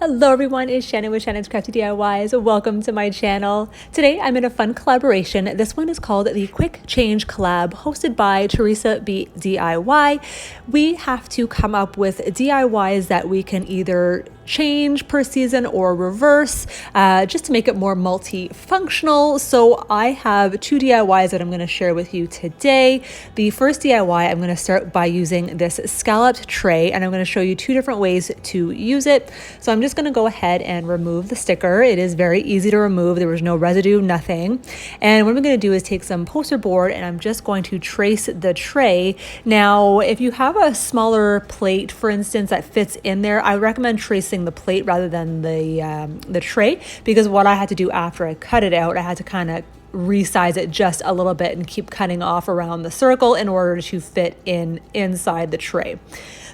Hello everyone, it's Shannon with Shannon's Crafty DIYs. Welcome to my channel. Today I'm in a fun collaboration. This one is called the Quick Change Collab, hosted by Theresa B DIY. We have to come up with DIYs that we can either change per season or reverse, just to make it more multifunctional. So I have two DIYs that I'm going to share with you today. The first DIY, I'm going to start by using this scalloped tray, and I'm going to show you two different ways to use it. So I'm just going to go ahead and remove the sticker. It is very easy to remove. There was no residue, nothing. And what I'm going to do is take some poster board and I'm just going to trace the tray. Now, if you have a smaller plate, for instance, that fits in there, I recommend tracing the plate rather than the tray, because what I had to do after I cut it out, I had to kind of resize it just a little bit and keep cutting off around the circle in order to fit inside the tray.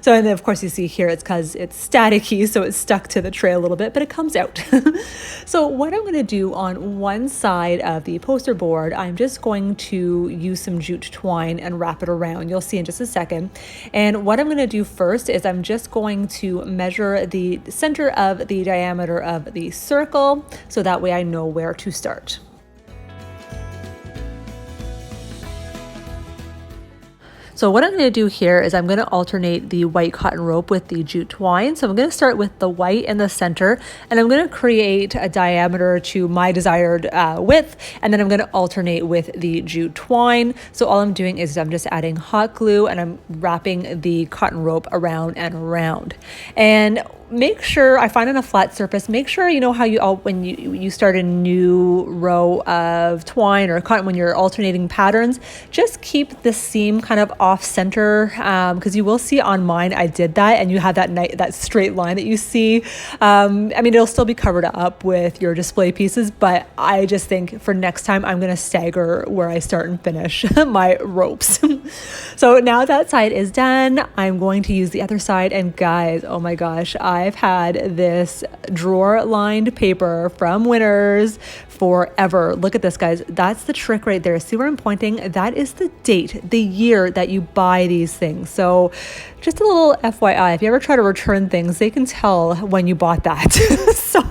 So, and then of course you see here, it's because it's staticky, so it's stuck to the tray a little bit, but it comes out. So what I'm going to do on one side of the poster board, I'm just going to use some jute twine and wrap it around. You'll see in just a second. And what I'm going to do first is I'm just going to measure the center of the diameter of the circle, so that way I know where to start. So what I'm going to do here is I'm going to alternate the white cotton rope with the jute twine. So I'm going to start with the white in the center, and I'm going to create a diameter to my desired width, and then I'm going to alternate with the jute twine. So all I'm doing is I'm just adding hot glue and I'm wrapping the cotton rope around and around. And make sure, I find on a flat surface, make sure you know how when you start a new row of twine or cotton, when you're alternating patterns, just keep the seam kind of off center, because you will see on mine I did that, and you have that straight line that you see. I mean, it'll still be covered up with your display pieces, but I just think for next time I'm going to stagger where I start and finish my ropes. So now that side is done, I'm going to use the other side, and guys, oh my gosh, I've had this drawer lined paper from Winners forever. Look at this, guys. That's the trick right there. See where I'm pointing? That is the date, the year that you buy these things. So just a little FYI, if you ever try to return things, they can tell when you bought that. So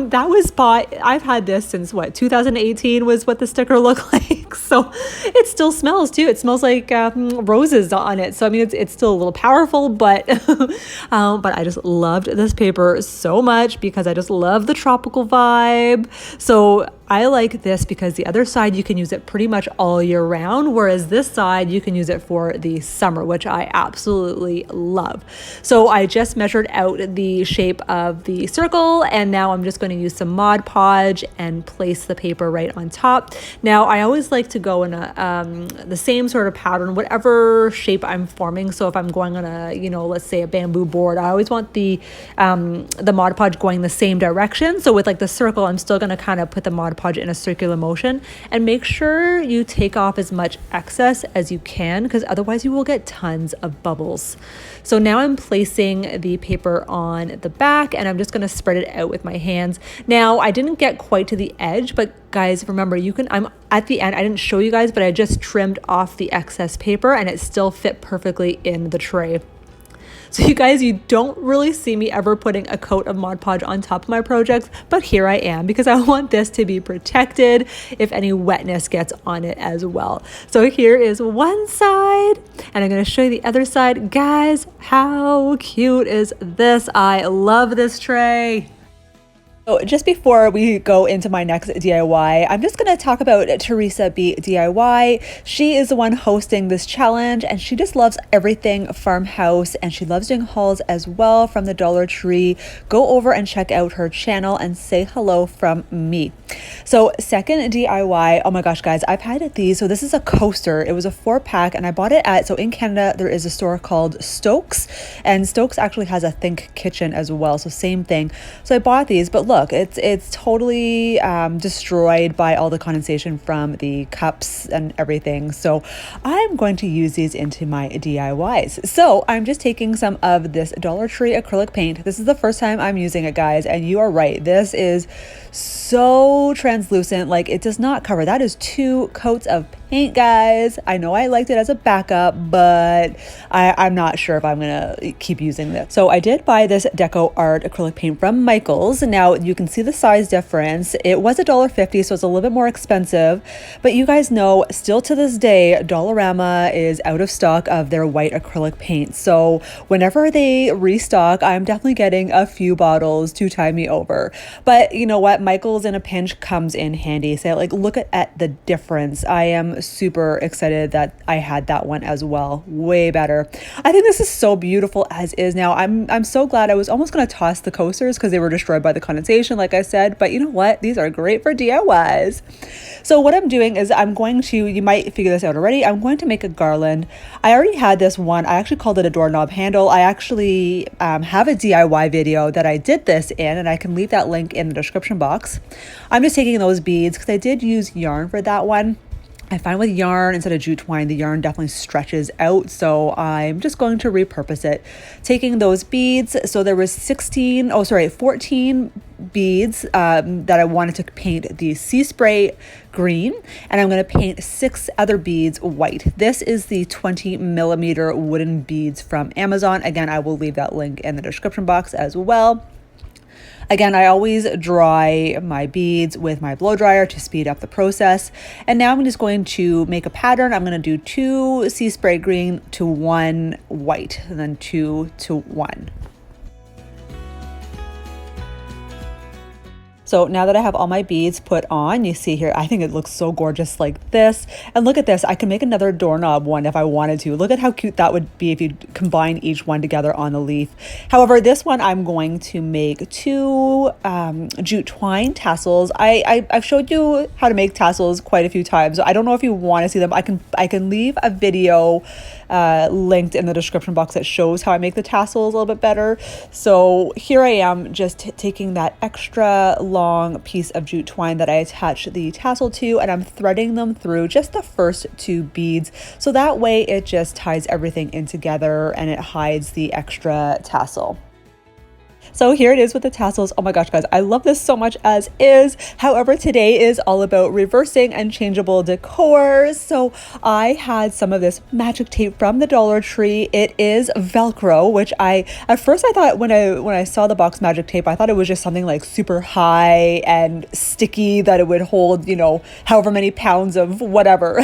that was bought, I've had this since what, 2018 was what the sticker looked like. So it still smells too. It smells like roses on it. So I mean, it's still a little powerful, but but I just loved this paper so much because I just love the tropical vibe. So I like this because the other side, you can use it pretty much all year round, whereas this side, you can use it for the summer, which I absolutely love. So I just measured out the shape of the circle, and now I'm just going to use some Mod Podge and place the paper right on top. Now, I always like to go in the same sort of pattern, whatever shape I'm forming. So if I'm going on a, let's say a bamboo board, I always want the Mod Podge going the same direction. So with like the circle, I'm still going to kind of put the Mod Podge in a circular motion, and make sure you take off as much excess as you can, because otherwise you will get tons of bubbles. So now I'm placing the paper on the back, and I'm just going to spread it out with my hands. Now I didn't get quite to the edge, but guys, remember, I'm at the end, I didn't show you guys, but I just trimmed off the excess paper and it still fit perfectly in the tray. So you guys, you don't really see me ever putting a coat of Mod Podge on top of my projects, but here I am because I want this to be protected if any wetness gets on it as well. So here is one side, and I'm going to show you the other side. Guys, how cute is this? I love this tray. So just before we go into my next DIY, I'm just going to talk about Theresa B DIY. She is the one hosting this challenge, and she just loves everything Farmhouse, and she loves doing hauls as well from the Dollar Tree. Go over and check out her channel and say hello from me. So second DIY, oh my gosh, guys, I've had these. So this is a coaster. It was a 4-pack, and I bought it so in Canada, there is a store called Stokes, and Stokes actually has a Think Kitchen as well. So same thing. So I bought these, but look, it's totally destroyed by all the condensation from the cups and everything. So I'm going to use these into my DIYs. So I'm just taking some of this Dollar Tree acrylic paint. This is the first time I'm using it, guys, and you are right. This is so translucent. Like, it does not cover. That is 2 coats of paint, guys. I know I liked it as a backup, but I'm not sure if I'm gonna keep using this. So I did buy this Deco Art acrylic paint from Michaels. Now you can see the size difference. It was $1.50, so it's a little bit more expensive, but you guys know still to this day, Dollarama is out of stock of their white acrylic paint. So whenever they restock, I'm definitely getting a few bottles to tide me over. But you know what? Michaels in a pinch comes in handy. So like, look at the difference. I am super excited that I had that one as well. Way better. I think this is so beautiful as is now. I'm so glad. I was almost going to toss the coasters because they were destroyed by the condensation, like I said, but you know what? These are great for DIYs. So what I'm doing is I'm going to, you might figure this out already, I'm going to make a garland. I already had this one. I actually called it a doorknob handle. I actually have a DIY video that I did this in, and I can leave that link in the description box. I'm just taking those beads because I did use yarn for that one. I find with yarn instead of jute twine, the yarn definitely stretches out. So I'm just going to repurpose it. Taking those beads. So there was 14 beads that I wanted to paint the sea spray green, and I'm going to paint 6 other beads white. This is the 20mm wooden beads from Amazon. Again, I will leave that link in the description box as well. Again, I always dry my beads with my blow dryer to speed up the process. And now I'm just going to make a pattern. I'm going to do 2 sea spray green to 1 white, and then 2 to 1. So now that I have all my beads put on, you see here, I think it looks so gorgeous like this. And look at this, I can make another doorknob one if I wanted to. Look at how cute that would be if you combine each one together on the leaf. However, this one I'm going to make 2 jute twine tassels. I've showed you how to make tassels quite a few times. I don't know if you want to see them. I can leave a video linked in the description box that shows how I make the tassels a little bit better. So here I am just taking that extra long piece of jute twine that I attach the tassel to, and I'm threading them through just the first 2 beads. So that way it just ties everything in together and it hides the extra tassel. So here it is with the tassels. Oh my gosh, guys, I love this so much as is. However, today is all about reversing and changeable decor. So I had some of this magic tape from the Dollar Tree. It is Velcro, which at first I thought when I saw the box magic tape, I thought it was just something like super high and sticky that it would hold, you know, however many pounds of whatever.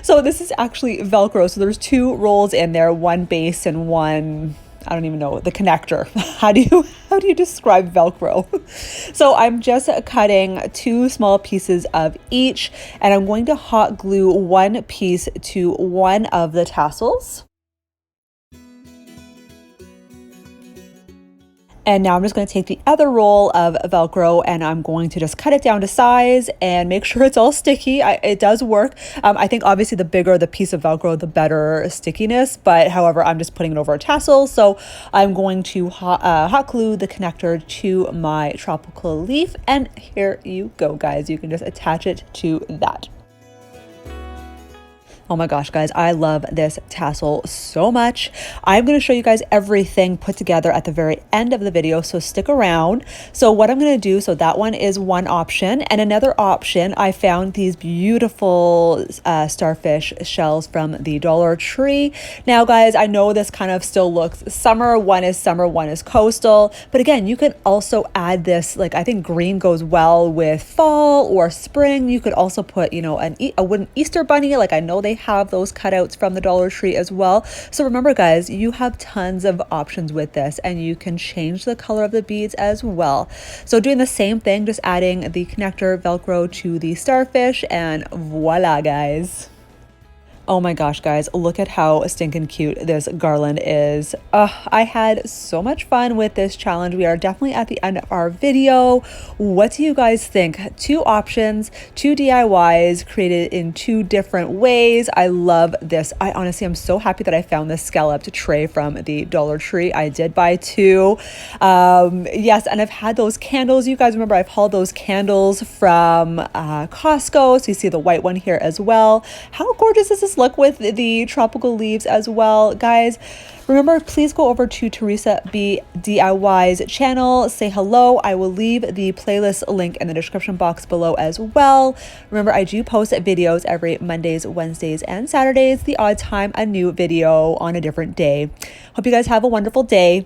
So this is actually Velcro. So there's 2 rolls in there, one base and one, I don't even know, the connector. How do you describe Velcro? So I'm just cutting 2 small pieces of each, and I'm going to hot glue 1 piece to one of the tassels. And now I'm just going to take the other roll of Velcro and I'm going to just cut it down to size and make sure it's all sticky. It does work. I think obviously the bigger the piece of Velcro, the better stickiness. But however, I'm just putting it over a tassel. So I'm going to hot glue the connector to my tropical leaf. And here you go, guys. You can just attach it to that. Oh my gosh, guys, I love this tassel so much. I'm going to show you guys everything put together at the very end of the video, so stick around. So what I'm going to do, so that one is one option. And another option, I found these beautiful starfish shells from the Dollar Tree. Now, guys, I know this kind of still looks summer. One is summer, one is coastal. But again, you can also add this, like I think green goes well with fall or spring. You could also put, you know, a wooden Easter bunny. Like I know they have those cutouts from the Dollar Tree as well. So remember, guys, you have tons of options with this, and you can change the color of the beads as well. So doing the same thing, just adding the connector Velcro to the starfish, and voila, guys. Oh my gosh, guys, look at how stinking cute this garland is. I had so much fun with this challenge. We are definitely at the end of our video. What do you guys think? 2 options, 2 DIYs created in 2 different ways. I love this. I honestly am so happy that I found this scalloped tray from the Dollar Tree. I did buy 2. Yes, and I've had those candles. You guys remember I've hauled those candles from Costco. So you see the white one here as well. How gorgeous is this look with the tropical leaves as well, guys? Remember, please go over to Theresa B DIYs channel, say hello. I will leave the playlist link in the description box below as well. Remember, I do post videos every Mondays, Wednesdays, and Saturdays, the odd time a new video on a different day. Hope you guys have a wonderful day.